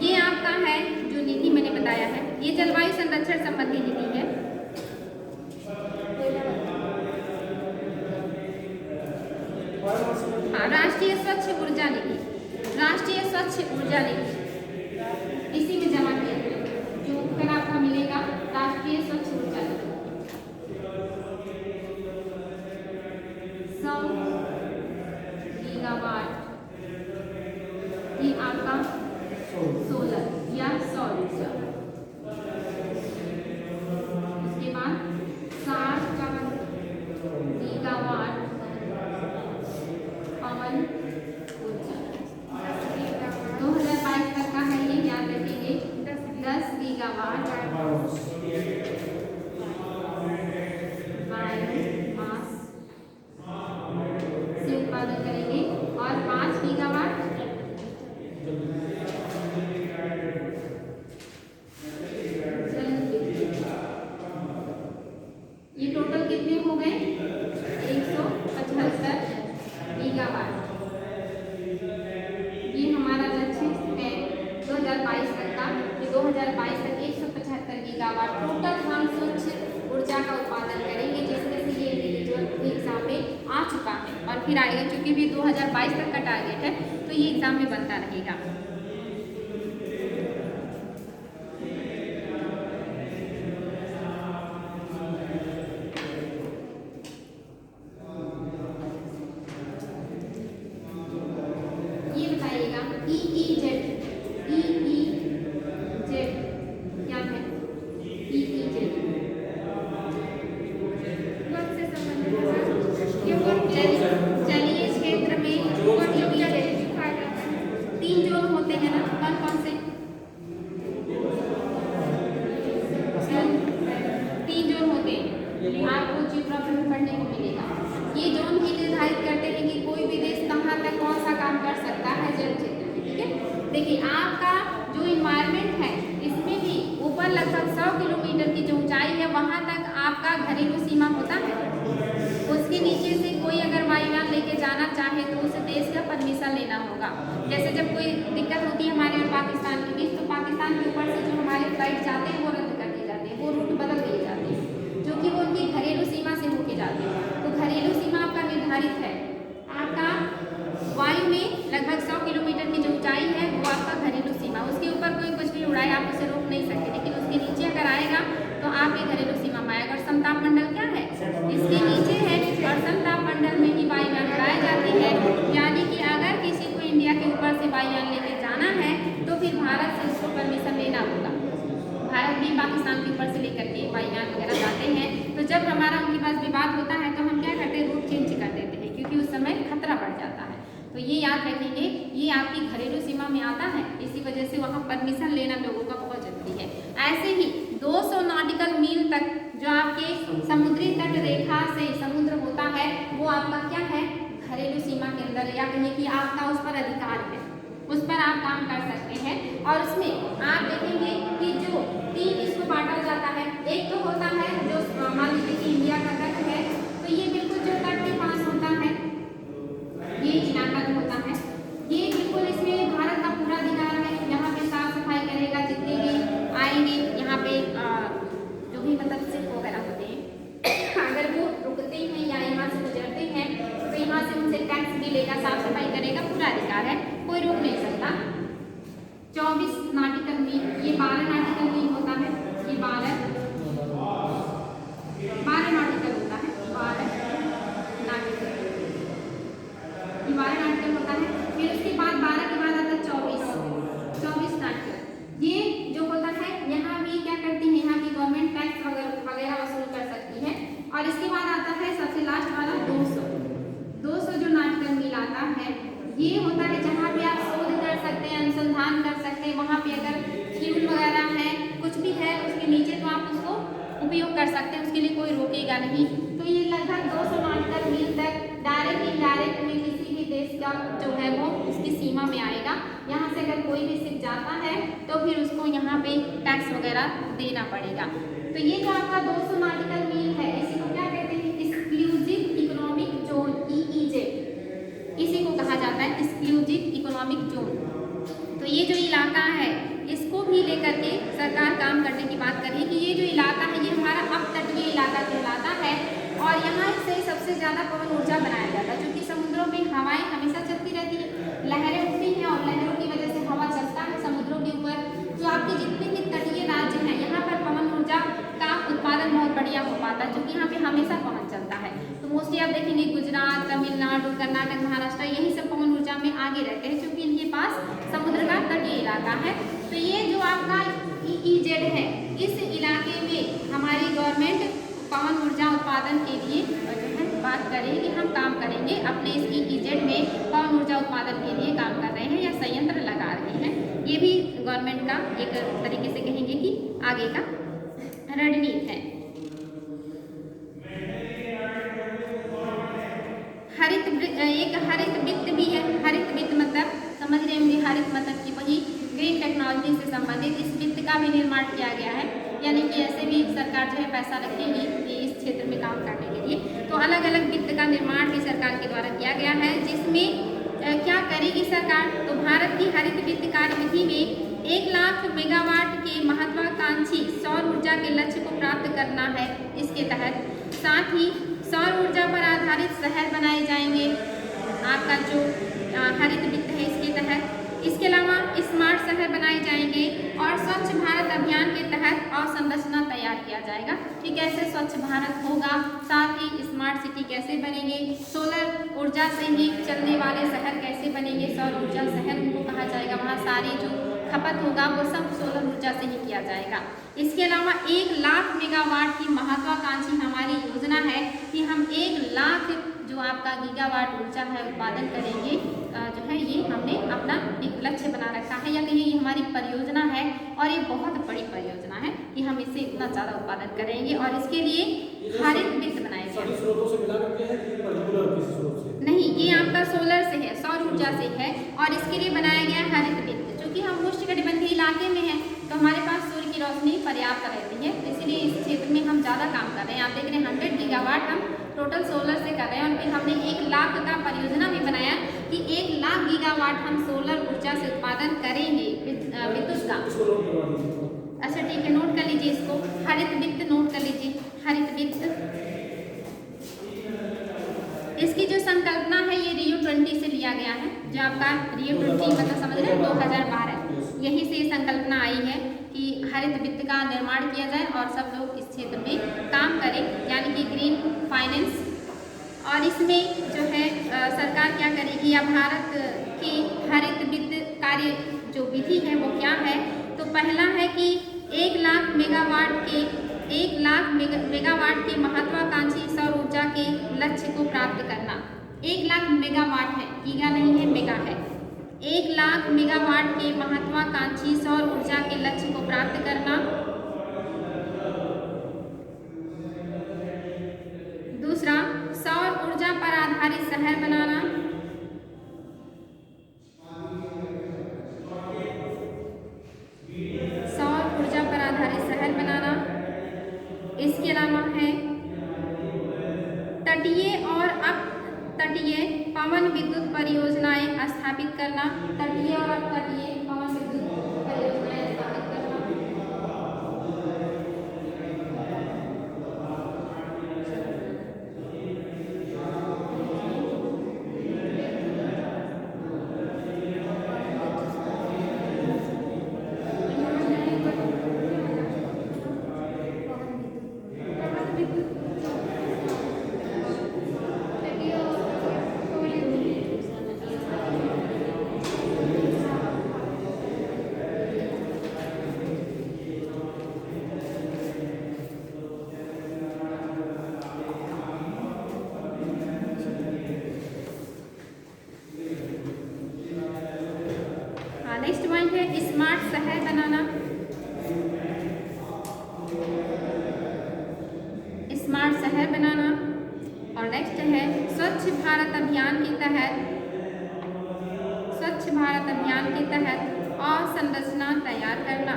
ये आपका है जो निधि मैंने बताया है, ये जलवायु संरक्षण संबंधी निधि है। स्वच्छ ऊर्जा नीति इसी में जमा किया गया, जो उत्तर आपका मिलेगा राष्ट्रीय स्वच्छ ऊर्जा नीति। 100 गीगावाट ये आपका सोलर या सौर ऊर्जा। उसके बाद 60 गीगावाट पवन ऊर्जा। 2022 तक का है ये, याद रखिए। 10 गीगावाट बायोमास से उत्पादन करेंगे और 5 गीगावाट ये टोटल कितने हो गए 175 गीगावाट। ये हमारा लक्ष्य है 2022 तक का, कि 2022 तक 175 गीगावाट टोटल हम स्वच्छ ऊर्जा का उत्पादन करेंगे, जिसमें से ये इंडिविजुअल एग्जाम में आ चुका है और फिर आएगा, क्योंकि भी 2022 तक का टारगेट है तो ये एग्जाम में बनता रहेगा। ये बताइएगा EEZ क्या है? EEZ जलीय क्षेत्र में 3 जोन होते हैं ना, कौन कौन से? 3 जोन होते हैं, आपको जियोग्राफी में पढ़ने को मिलेगा। ये जोन ही निर्धारित करते हैं कि कोई भी देश कहाँ तक कौन सा काम कर सकता है जल क्षेत्र में, ठीक है। देखिए आपका जो इन्वायरमेंट है इसमें भी ऊपर लगभग 100 किलोमीटर की जो ऊंचाई है वहाँ तक आपका घरेलू सीमा होता है। उसके नीचे से कोई अगर वायुयान लेके जाना चाहे तो उस देश का परमिशन लेना होगा। जैसे जब कोई दिक्कत होती है हमारे और पाकिस्तान के बीच, तो पाकिस्तान के ऊपर से जो हमारे फ्लाइट जाते हैं वो रद्द कर दिए जाते हैं, वो रूट बदल दिए जाते हैं, जो कि वो उनकी घरेलू सीमा से होके जाते हैं। तो घरेलू सीमा आपका निर्धारित है, आपका वायु में लगभग 100 किलोमीटर की जो ऊंचाई है वो आपका घरेलू सीमा। उसके ऊपर कोई कुछ भी उड़ाए आप उसे रोक नहीं सकते, लेकिन उसके नीचे अगर आएगा तो आपके घरेलू सीमा में आएगा। और समताप मंडल क्या है? इसके नीचे है, और समताप मंडल में ही वायुयान उड़ाई जाती है। यानी कि अगर किसी को इंडिया के ऊपर से वायुयान लेके जाना है तो फिर भारत से उसको परमिशन लेना होगा। भारत भी पाकिस्तान के ऊपर से लेकर के वायुयान वगैरह जाते हैं, तो जब हमारा उनके पास विवाद होता है तो हम क्या करते हैं, रूट चेंज कर देते हैं, क्योंकि उस समय खतरा बढ़ जाता है। तो ये याद रखेंगे, ये आपकी घरेलू सीमा में आता है, इसी वजह से वहाँ परमिशन लेना लोगों का बहुत जरूरी है। ऐसे ही 200 नॉटिकल मील तक जो आपके समुद्री तट रेखा से समुद्र होता है वो आपका क्या है, घरेलू सीमा के अंदर, या कहिए कि आपका उस पर अधिकार है, उस पर आप काम कर सकते हैं। और उसमें आप देखेंगे कि जो 3 इसको बांटा जाता है, एक तो होता है जो मान लीजिए कि इंडिया का तट है, तो ये बिल्कुल जो तट के पास होता है ये इलाका जो होता है, ये बिल्कुल इसमें भारत का पूरा अधिकार है। यहाँ पे साफ सफाई करेगा, जितने भी आएंगे यहाँ पे जो भी मतलब सिर्फ वगैरह होते हैं अगर वो रुकते हैं या यहाँ से गुजरते हैं तो यहाँ से उनसे टैक्स भी लेगा, साफ सफाई करेगा, पूरा अधिकार है, कोई रोक नहीं सकता। 24 नॉटिकल मील, ये 12 नॉटिकल मील होता है, ये 12 नॉटिकल होता है, 12 नॉटिकल, ये 12 नॉटिकल होता है। फिर उसके बाद 12 के बाद आता है 24 नॉटिकल। ये जो होता है यहाँ भी क्या करती है, यहाँ की गवर्नमेंट टैक्स वगैरह वसूल कर सकती है। और इसके बाद आता है सबसे लास्ट वाला 200 जो नॉटिकल मील आता है, ये होता है जहाँ पे आप शोध कर सकते हैं, अनुसंधान कर सकते हैं। वहाँ पे अगर फ्यूल वगैरह है, कुछ भी है उसके नीचे, तो आप उसको उपयोग कर सकते हैं, उसके लिए कोई रोकेगा नहीं। तो ये लगभग 200 नॉटिकल मील तक डायरेक्ट इनडायरेक्ट में किसी भी देश का जो है वो उसकी सीमा में आएगा। यहाँ से अगर कोई भी शिप जाता है तो फिर उसको यहाँ पे टैक्स वगैरह देना पड़ेगा। तो ये जो आपका 200 नॉटिकल मील है, इसी को क्या कहते हैं, एक्सक्लूसिव इकोनॉमिक जोन, EEZ, इसी को कहा जाता है एक्सक्लूसिव इकोनॉमिक जोन। तो ये जो इलाका है इसको भी लेकर के सरकार काम करने की बात कर रही है कि ये जो इलाका है ये हमारा अपतटीय इलाका कहलाता है, और यहाँ से सबसे ज़्यादा पवन ऊर्जा बनाया जाता है, क्योंकि समुद्रों में हवाएं हमेशा चलती रहती है, लहरें उठती हैं और लहरों की वजह से हवा हमेशा पवन चलता है। तो मोस्टली आप देखेंगे गुजरात, तमिलनाडु, कर्नाटक, महाराष्ट्र यही सब पवन ऊर्जा में आगे रहते हैं क्योंकि इनके पास समुद्र का तटीय इलाका है। तो ये जो आपका EEZ है, इस इलाके में हमारी गवर्नमेंट पवन ऊर्जा उत्पादन के लिए जो है बात करें कि हम काम करेंगे, अपने इस EEZ में पवन ऊर्जा उत्पादन के लिए काम कर रहे हैं या संयंत्र लगा रहे हैं। ये भी गवर्नमेंट का एक तरीके से कहेंगे कि आगे का रणनीति है। एक हरित वित्त भी है। हरित वित्त मतलब समझ रहे होंगे, हरित मतलब कि वही ग्रीन टेक्नोलॉजी से संबंधित इस वित्त का भी निर्माण किया गया है, यानी कि ऐसे भी सरकार जो है पैसा रखेगी कि इस क्षेत्र में काम करने के लिए। तो अलग अलग वित्त का निर्माण भी सरकार के द्वारा किया गया है, जिसमें क्या करेगी सरकार, तो भारत की हरित वित्त कार्यविधि में 1 लाख मेगावाट के महत्वाकांक्षी सौर ऊर्जा के लक्ष्य को प्राप्त करना है। इसके तहत साथ ही सौर ऊर्जा पर आधारित शहर बनाए जाएंगे आपका जो हरित वित्त है इसके तहत। इसके अलावा स्मार्ट शहर बनाए जाएंगे और स्वच्छ भारत अभियान के तहत अवसंरचना तैयार किया जाएगा कि कैसे स्वच्छ भारत होगा, साथ ही स्मार्ट सिटी कैसे बनेंगे, सोलर ऊर्जा से ही चलने वाले शहर कैसे बनेंगे, सौर ऊर्जा शहर उनको कहा जाएगा। वहाँ सारी जो खपत होगा वो सब सोलर ऊर्जा से ही किया जाएगा। इसके अलावा 1 लाख मेगावाट की महत्वाकांक्षी हमारी योजना है कि हम 1 लाख जो आपका गीगावाट ऊर्जा है उत्पादन करेंगे, जो है ये हमने अपना एक लक्ष्य बना रखा है, या कहिए ये हमारी परियोजना है और ये बहुत बड़ी परियोजना है कि हम इससे इतना ज़्यादा उत्पादन करेंगे और इसके लिए हरित वित्त बनाएंगे। नहीं, ये आपका सोलर से है, सौर ऊर्जा से है और इसके लिए बनाया गया हरित वित्त। क्योंकि हम उष्णकटिबंधीय इलाके में हैं तो हमारे पास सूर्य की रोशनी पर्याप्त रहती है, इसलिए इस क्षेत्र में हम ज़्यादा काम कर रहे हैं। आप देख रहे हैं 100 गीगावाट हम टोटल सोलर से कर रहे हैं और फिर हमने 1 लाख का परियोजना भी बनाया कि 1 लाख गीगावाट हम सोलर ऊर्जा से उत्पादन करेंगे विद्युत का। अच्छा ठीक है, नोट कर लीजिए इसको, हरित वित्त नोट कर लीजिए, हरित वित्त। इसकी जो संकल्पना है ये रियो 20 से लिया गया है, जो आपका रियो 20 मतलब समझ रहे हैं 2012, यहीं से ये संकल्पना आई है कि हरित वित्त का निर्माण किया जाए और सब लोग इस क्षेत्र में काम करें, यानी कि ग्रीन फाइनेंस। और इसमें जो है सरकार क्या करेगी या भारत की हरित वित्त कार्य जो विधि है वो क्या है, तो पहला है कि 1 लाख मेगावाट के महत्वाकांक्षी सौर ऊर्जा के लक्ष्य को प्राप्त करना। 1 लाख मेगावाट है, गीगा नहीं है, मेगा है। 1 लाख मेगावाट के महत्वाकांक्षी सौर ऊर्जा के लक्ष्य को प्राप्त करना। दूसरा, सौर ऊर्जा पर आधारित शहर बनाना। सौर ऊर्जा पर आधारित शहर बनाना। इसके अलावा है तटीय और अपतटीय पवन विद्युत परियोजनाएं स्थापित करना। तटीय और अपतटीय पवन विद्युत परियोजनाएं स्थापित करना। नेक्स्ट पॉइंट है स्मार्ट शहर बनाना। स्मार्ट शहर बनाना। और नेक्स्ट है स्वच्छ भारत अभियान के तहत अवसंरचना तैयार करना।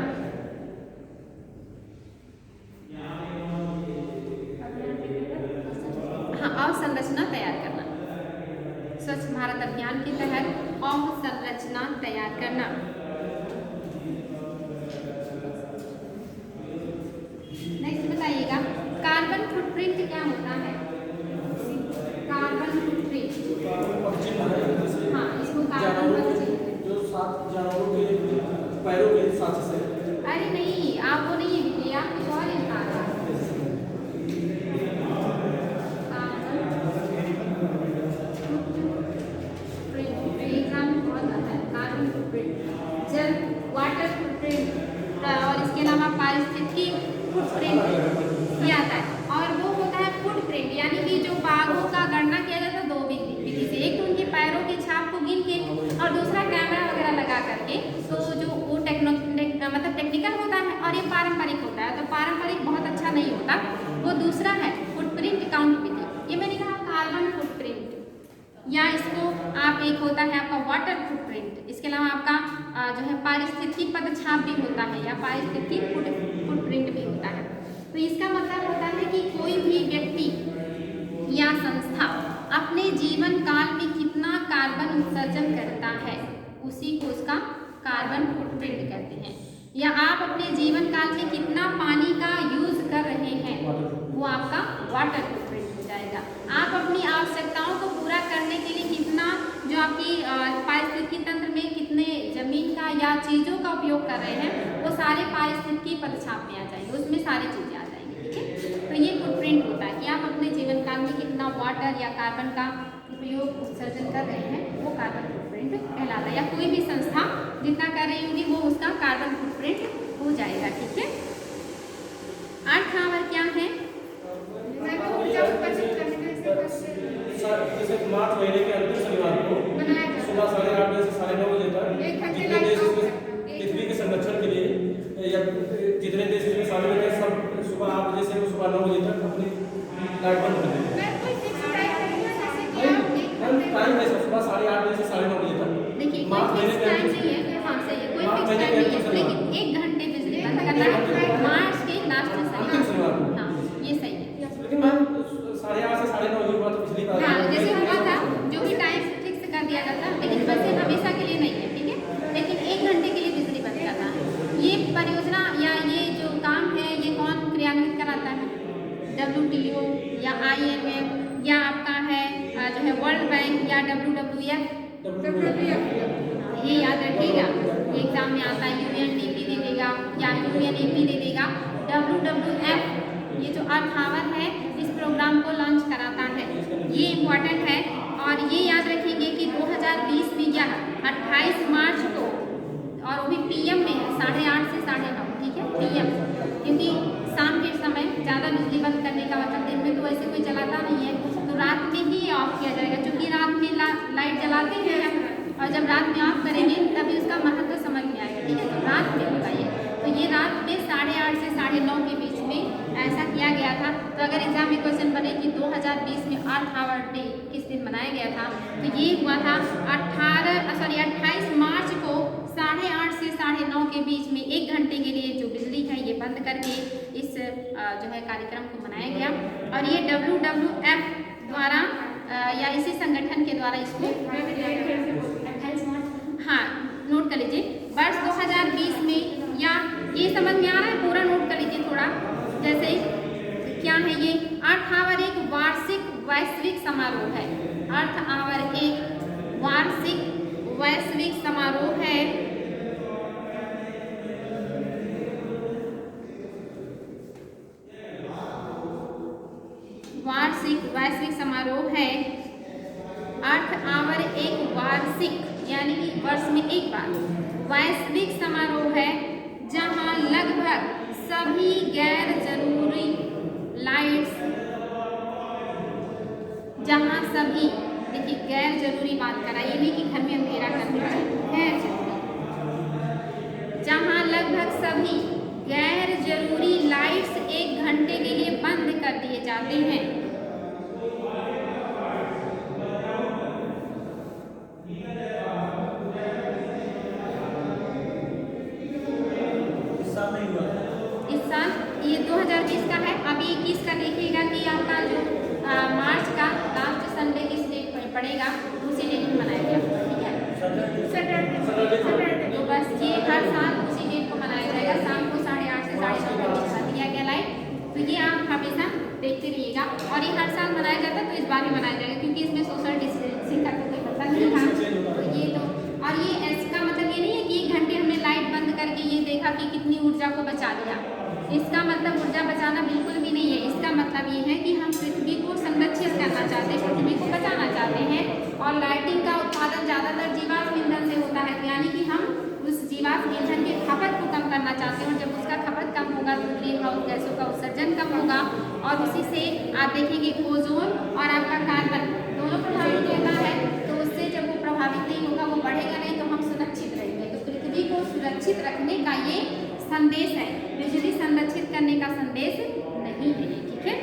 हाँ, अवसंरचना तैयार करना। स्वच्छ भारत अभियान के तहत अवसंरचना तैयार करना। नेक्स्ट बताइएगा कार्बन फुटप्रिंट क्या होता है। कार्बन फुटप्रिंट, हाँ इसको कार्बन जो 7 जानवरों के पैरों के साथ से। अरे नहीं, आप वो नहीं लिखिए, आप कुछ और लिखा था। फुटप्रिंट ये आता है। और वो होता है फुटप्रिंट, यानी कि जो बाघों का गणना किया जाता है 2 विधि से, एक तो उनके पैरों की छाप को गिन के और दूसरा कैमरा वगैरह लगा करके। तो जो वो मतलब टेक्निकल होता है और ये पारंपरिक होता है। तो पारंपरिक बहुत अच्छा नहीं होता, वो दूसरा है फुटप्रिंट काउंट विधि। ये मैंने कहा कार्बन फुटप्रिंट, या इसको आप एक होता है आपका वाटर फुटप्रिंट। इसके अलावा आपका जो है पारिस्थितिकी पदछाप भी होता है या पारिस्थितिकी फुटप्रिंट भी होता है। तो इसका मतलब होता है कि कोई भी व्यक्ति या संस्था अपने जीवन काल में कितना कार्बन उत्सर्जन करता है उसी को उसका कार्बन फुटप्रिंट कहते हैं। या आप अपने जीवन काल में कितना पानी का यूज कर रहे हैं वो आपका वाटर फुटप्रिंट हो जाएगा। आप अपनी आवश्यकताओं को पूरा करने के लिए कितना जो आपकी पारिस्थितिकी तंत्र में कितने जमीन का या चीज़ों का उपयोग कर रहे हैं वो सारे पारिस्थितिकी पदछाप में आ जाएंगे, उसमें सारी चीज़ें आ जाएंगी। ठीक है, तो ये फुटप्रिंट होता है कि आप अपने जीवन काल में कितना वाटर या कार्बन का उपयोग उत्सर्जन कर रहे हैं वो कार्बन फुटप्रिंट कहलाता है। या कोई भी संस्था जितना कर रही होगी वो उसका कार्बन फुटप्रिंट हो जाएगा। ठीक है, 8 नंबर क्या है? जैसे मार्च महीने के अंतिम शनिवार को सुबह 8:30 बजे से 9:30 बजे तक जितने देश इसमें पृथ्वी के संरक्षण के लिए या जितने देश इसमें शामिल हैं सब सुबह 8 बजे से सुबह 9 बजे तक अपनी लाइट बंद कर देंगे। टाइम है सुबह 8:30 बजे से 9:30 बजे तक। देखिए कोई फिक्स टाइम नहीं है, हाँ सही है, कोई फिक्स टाइम नहीं है, लेकिन 1 घंटे बिजली बंद करना है मार्च के लास्ट शनिवार को। हाँ ये सही है, लेकिन मैम 8:30 से 9:30 के बाद बिजली का जैसे हुआ था जो भी टाइम फिक्स कर दिया जाता, लेकिन वैसे हमेशा के लिए नहीं है। ठीक है, लेकिन 1 घंटे के लिए बिजली बंद करना है। ये परियोजना या ये जो काम है ये कौन क्रियान्वित कराता है? WTO या IMF या आपका है जो है वर्ल्ड बैंक या WWF। ये याद रखिएगा, ये एग्जाम में आता है। UNDP दे देगा या UNEP दे देगा। WWF ये जो अर्थ आवर है इस प्रोग्राम को लॉन्च कराता है, ये इम्पोर्टेंट है। और ये याद रखेंगे कि 2020 में क्या 28 मार्च को, और वो भी PM में है 8:30 से 9:30। ठीक है, PM, क्योंकि शाम के समय ज़्यादा बिजली बंद करने का मतलब दिन में तो वैसे कोई चलाता नहीं है, तो रात में ही ऑफ किया जाएगा। क्योंकि रात में लाइट जलाते हैं हम, और जब रात में ऑफ करेंगे तभी उसका महत्व समझ में आएगा। ठीक है, तो रात में होगा ये। तो ये रात में 8:30 से 9:30 के बीच में ऐसा किया गया था। तो अगर एग्जाम में क्वेश्चन बने कि 2020 में अर्थ आवर डे किस दिन मनाया गया था, तो ये हुआ था 28 मार्च को 8:30 से 9:30 के बीच में 1 घंटे के लिए जो बिजली है ये बंद करके इस जो है कार्यक्रम को मनाया गया। और ये WWF द्वारा या इसी संगठन के द्वारा इसको 28 मार्च, हाँ नोट कर लीजिए, वर्ष 2020 में। या ये समझ में आ रहा है, पूरा नोट कर लीजिए थोड़ा। जैसे क्या है ये? अर्थ आवर एक वार्षिक वैश्विक समारोह है। अर्थ आवर एक वार्षिक वैश्विक समारोह है वैश्विक समारोह है। अर्थ आवर एक वार्षिक यानी कि वर्ष में एक बार वैश्विक समारोह है जहां लगभग सभी गैर जरूरी लाइट्स, जहां सभी, देखिए गैर जरूरी बात करा, ये नहीं कि घर में अंधेरा कर देना, गैर जरूरी, जहां लगभग सभी गैर जरूरी लाइट्स 1 घंटे के लिए बंद कर दिए जाते हैं। इस साल ये 2020 का है। अभी 21 का देखिएगा कि आपका जो मार्च का लास्ट संडे किस डेट पर पड़ेगा, उसी डेट में मनाया गया। ठीक है, सैटरडे। तो बस ये हर साल उसी डेट को मनाया जाएगा, शाम को 8:30 से 9:30 के बीच में दिया गया लाइट। तो ये आप हमेशा देखते रहिएगा। और ये हर साल मनाया जाता है, तो इस बार भी मनाया जाएगा क्योंकि इसमें सोशल डिस्टेंसिंग का कोई मतलब नहीं था। तो ये तो, और ये इसका मतलब ये नहीं है कि 1 घंटे हमने लाइट बंद करके ये देखा कि कितनी ऊर्जा को बचा लिया। इसका मतलब ऊर्जा बचाना बिल्कुल भी नहीं है। इसका मतलब ये है कि हम पृथ्वी को संरक्षित करना चाहते हैं, पृथ्वी को बचाना चाहते हैं। और लाइटिंग का उत्पादन ज़्यादातर जीवाश्म ईंधन से होता है, यानी कि हम उस जीवाश्म ईंधन की खपत को कम करना चाहते हैं। और जब उसका खपत कम होगा तो ग्रीन हाउस ग्रीनहाउस गैसों का उत्सर्जन कम होगा और उसी से आप देखेंगे ओजोन और आपका कार्बन दोनों प्रभावित होता है। तो उससे जब वो प्रभावित नहीं होगा, वो बढ़ेगा नहीं, तो हम सुरक्षित रहेंगे। तो पृथ्वी को सुरक्षित रखने का ये संदेश है, बिजली संरक्षित करने का संदेश नहीं है, ठीक है।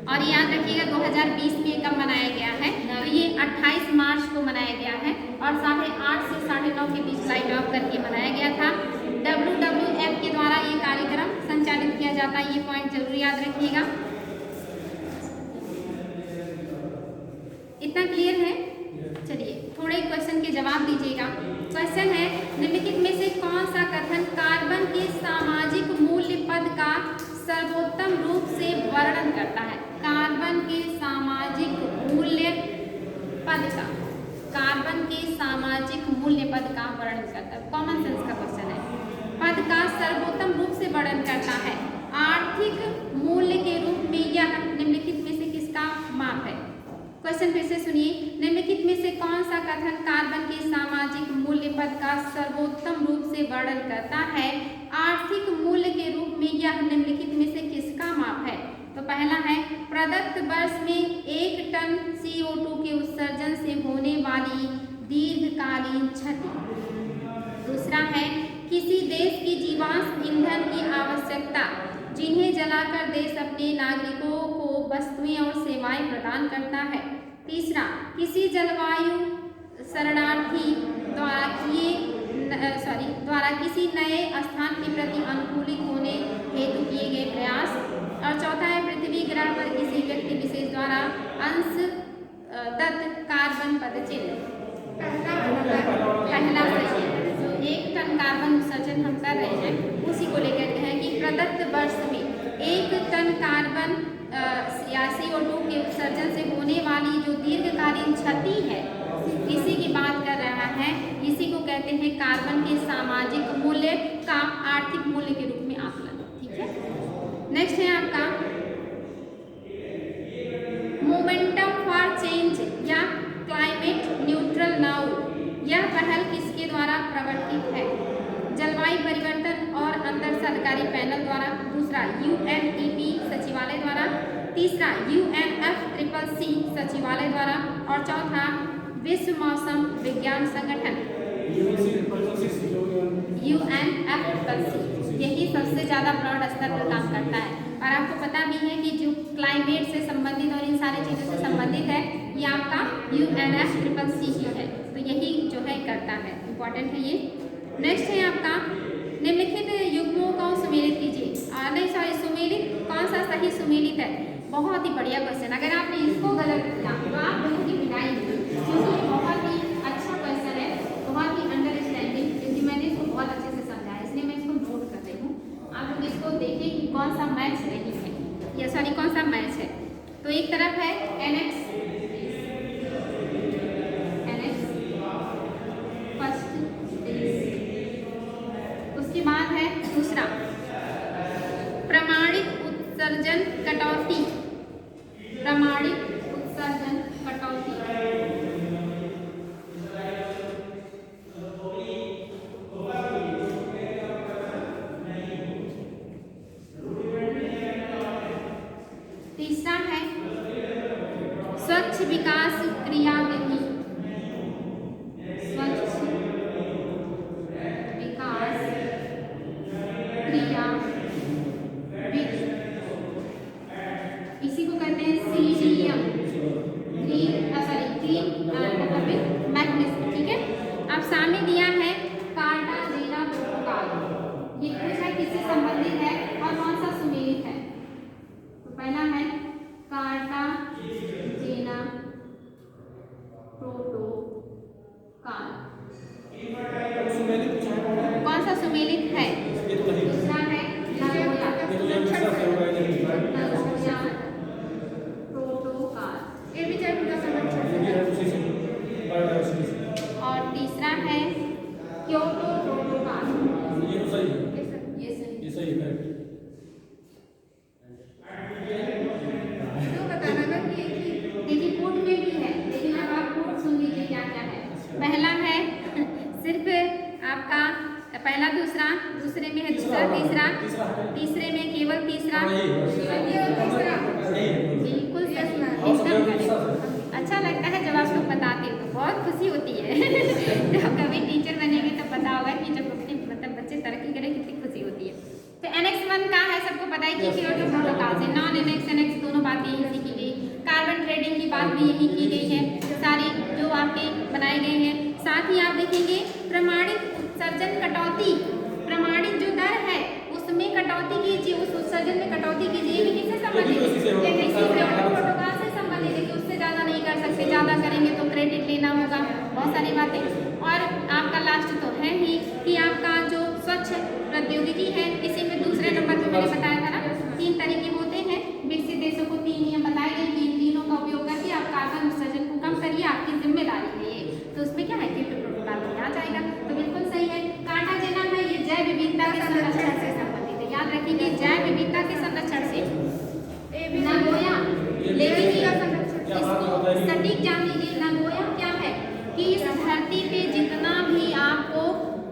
और याद रखिएगा 2020 में कब मनाया गया है, तो ये 28 मार्च को मनाया गया है और 8:30 से 9:30 के बीच लाइट ऑफ करके मनाया गया था। WWF के द्वारा ये कार्यक्रम संचालित किया जाता है, ये पॉइंट जरूर याद रखिएगा। इतना क्लियर है? चलिए थोड़े क्वेश्चन के जवाब दीजिएगा। क्वेश्चन है, निम्नलिखित में से कौन सा कथन कार्बन के सामाजिक मूल्य पद का सर्वोत्तम रूप से वर्णन करता है? कार्बन के सामाजिक मूल्य पद का, कार्बन के सामाजिक मूल्य पद का वर्णन करता है। कॉमन सेंस का क्वेश्चन है। पद का सर्वोत्तम रूप से वर्णन करता है। आर्थिक मूल्य के रूप में यह निम्नलिखित में से किसका माप है? क्वेश्चन फिर से सुनिए, निम्नलिखित में से कौन सा कथन कार्बन के सामाजिक मूल्य पद का सर्वोत्तम रूप से वर्णन करता है? आर्थिक मूल्य के रूप में यह निम्नलिखित में से किसका माप है? तो पहला है, प्रदत्त वर्ष में 1 टन CO2 के उत्सर्जन से होने वाली दीर्घकालीन क्षति। दूसरा है, किसी देश की जीवाश्म ईंधन की आवश्यकता जिन्हें जलाकर देश अपने नागरिकों को वस्तुएं और सेवाएं प्रदान करता है। तीसरा, किसी जलवायु शरणार्थी द्वारा किसी नए स्थान के प्रति अनुकूलित होने हेतु किए गए प्रयास। और चौथा है, पृथ्वी ग्रह पर किसी व्यक्ति विशेष द्वारा अंश दत्त कार्बन पदचिह्न। पहला सही है, जो 1 टन कार्बन उत्सर्जन हम कर रहे हैं उसी को लेकर के है कि प्रदत्त वर्ष में 1 टन कार्बन या CO2 के उत्सर्जन से होने वाली जो दीर्घकालीन क्षति है, इसी की बात कर रहा है। इसी को कहते हैं कार्बन के सामाजिक मूल्य का आर्थिक मूल्य के रूप में आकलन, ठीक है। नेक्स्ट है आपका मोमेंटम फॉर चेंज या क्लाइमेट न्यूट्रल नाउ। यह पहल किसके द्वारा प्रवर्तित है? जलवायु परिवर्तन और अंतर सरकारी पैनल द्वारा। दूसरा, UNEP सचिवालय द्वारा। तीसरा, UNFCCC सचिवालय द्वारा। और चौथा, विश्व मौसम विज्ञान संगठन UNFCCC, यही सबसे ज़्यादा ब्रॉड स्तर पर काम करता है। और आपको पता भी है कि जो क्लाइमेट से संबंधित और इन सारी चीज़ों से संबंधित है, ये आपका UNFCCC है। तो यही जो है करता है, इम्पॉर्टेंट है ये। नेक्स्ट है आपका, निम्नलिखित युग्मों को सुमेलित कीजिए। नहीं सॉरी, सुमेलित कौन सा सही सुमेलित है? बहुत ही बढ़िया क्वेश्चन। अगर आपने इसको गलत किया तो आप लोगों की पिटाई होगी, क्योंकि ये बहुत ही अच्छा क्वेश्चन है, बहुत ही अंडरस्टैंडिंग, क्योंकि मैंने इसको बहुत अच्छे से समझा है, इसलिए मैं इसको नोट कर रही हूँ। आप लोग इसको देखें कि कौन सा मैच नहीं है, या सॉरी कौन सा मैच है। तो एक तरफ है NX फर्स्ट, उसके बाद है दूसरा प्रमाणित उत्सर्जन कटौती। प्रमाणित उत्सर्जन कटौती। तीसरा है स्वच्छ विकास क्रियाविधि। स्वच्छ विकास क्रियाविधि, इसी को कहते हैं CDM, ग्रीन मैग्नीशियम, ठीक है। अब सामने दिया है कार्टाजेना प्रोटोकॉल। ये पूछा किससे संबंधित है और कौन सा सुमेलित है? तो पहला है कार्टाजेना पहला दूसरा, दूसरे में है दूसरा तीसरा, तीसरे में केवल तीसरा, बिल्कुल सही, एकदम करेक्ट। अच्छा लगता है जब आप लोग बताते हो तो बहुत खुशी होती है जब कभी टीचर बनेंगे तो पता होगा कि जब अपने मतलब बच्चे तरक्की करें कितनी खुशी होती है। तो एनेक्स 1 का है, सबको पता है कि क्योटो प्रोटोकॉल से नॉन एनेक्स एनेक्स दोनों बातें यही सीखी गई। कार्बन ट्रेडिंग की बात भी यही की गई है, सारी जो आपके बनाए गए हैं। साथ ही आप देखेंगे प्रमाणित उत्सर्जन कटौती, प्रमाणित जो दर है उसमें कटौती कीजिए, उस उत्सर्जन में कटौती कीजिए। ये किससे संबंधित है? प्रोटोकॉल से संबंधित है कि उससे ज़्यादा नहीं कर सकते, ज़्यादा करेंगे तो क्रेडिट लेना होगा, बहुत सारी बातें। और आपका लास्ट तो है ही कि आपका जो स्वच्छ प्रौद्योगिकी है, इसी में दूसरे नंबर पर मैंने बताया था ना 3 तरीके होते हैं। विकसित देशों को 3 नियम बताए गए कि इन तीनों का उपयोग करके आप कार्बन उत्सर्जन को कम करिए, आपकी जिम्मेदारी है ये। तो उसमें क्या है क्योटो प्रोटोकॉल में आ जाएगा, तो बिल्कुल सही है। कार्टाजेना है, ये जैव विविधता के संरक्षण से संबंधित है, याद रखिए जैव विविधता के संरक्षण से। नागोया, लेकिन इसको सटीक जान लीजिए, नागोया क्या है कि इस धरती पे जितना भी आपको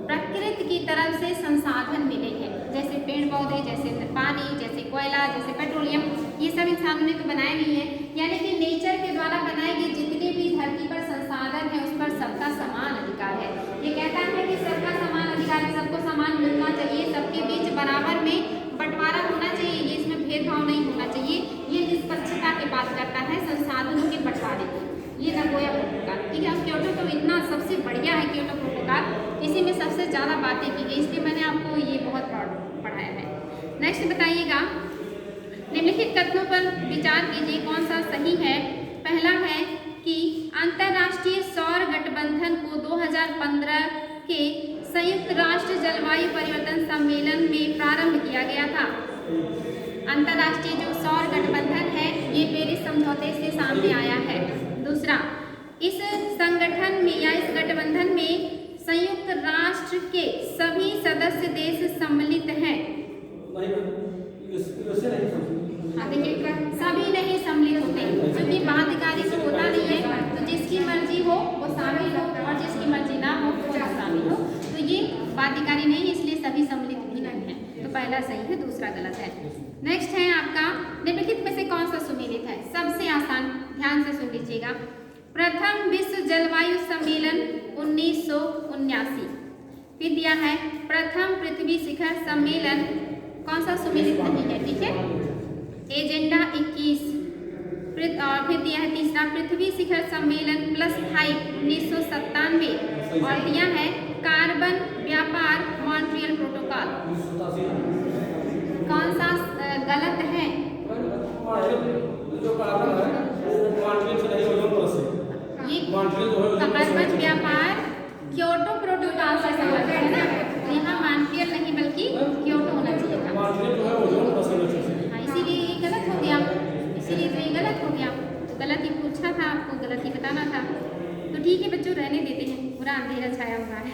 प्रकृति की तरफ से संसाधन मिले हैं, जैसे पेड़ पौधे, जैसे पानी, जैसे कोयला, जैसे पेट्रोलियम, ये सब इंसानों ने तो बनाए नहीं है। यानी कि नेचर के द्वारा बनाए गए जितने भी धरती पर संसाधन है उस पर सबका समान अधिकार है। ये कहता है कि सबका समान अधिकार है, सबको समान मिलना चाहिए, सबके बीच बराबर में बंटवारा होना चाहिए, ये इसमें भेदभाव नहीं होना चाहिए। ये निष्पक्षता की बात करता है, संसाधनों के बंटवारे की। ये नागोया प्रोटोकॉल, ठीक है। क्योटो तो इतना सबसे बढ़िया है क्योटो प्रोटोकॉल, इसी में सबसे ज़्यादा बातें की गई, इसलिए मैंने आपको ये बहुत पढ़ाया है। नेक्स्ट बताइएगा, निम्नलिखित कथनों पर विचार कीजिए कौन सा सही है। पहला है कि अंतर्राष्ट्रीय सौर गठबंधन को 2015 के संयुक्त राष्ट्र जलवायु परिवर्तन सम्मेलन में प्रारंभ किया गया था। अंतर्राष्ट्रीय जो सौर गठबंधन है ये पेरिस समझौते से सामने आया है। दूसरा, इस संगठन में या इस गठबंधन में संयुक्त राष्ट्र के सभी सदस्य देश सम्मिलित हैं। हाँ देखिए, सभी नहीं सम्मिलित होते क्योंकि बाध्यकारी तो होता नहीं है, तो जिसकी मर्जी हो वो शामिल हो और जिसकी मर्जी ना हो वो ना शामिल हो, तो ये बाध्यकारी नहीं, इसलिए सभी सम्मिलित भी नहीं है। तो पहला सही है, दूसरा गलत है। नेक्स्ट है आपका, निम्नलिखित में से कौन सा सुमेलित है? सबसे आसान, ध्यान से सुन लीजिएगा। प्रथम विश्व जलवायु सम्मेलन 1979, फिर दिया है प्रथम पृथ्वी शिखर सम्मेलन, कौन सा सुमेलित नहीं है, ठीक है। एजेंडा 21, और फिर दिया है तीसरा पृथ्वी शिखर सम्मेलन +5 1997, और दिया है कार्बन व्यापार मॉन्ट्रियल प्रोटोकॉल। कौन सा गलत है? ये कार्बन व्यापार क्योटो प्रोटोकॉल से संबंधित है ना, तो यहाँ मॉन्ट्रियल नहीं बल्कि क्योटो होना चाहिए था। इसीलिए ये गलत हो गया, इसीलिए तो ये गलत हो गया। तो गलत ही पूछा था आपको, गलत ही बताना था। तो ठीक है बच्चों, रहने देते हैं, पूरा अंधेरा छाया हुआ है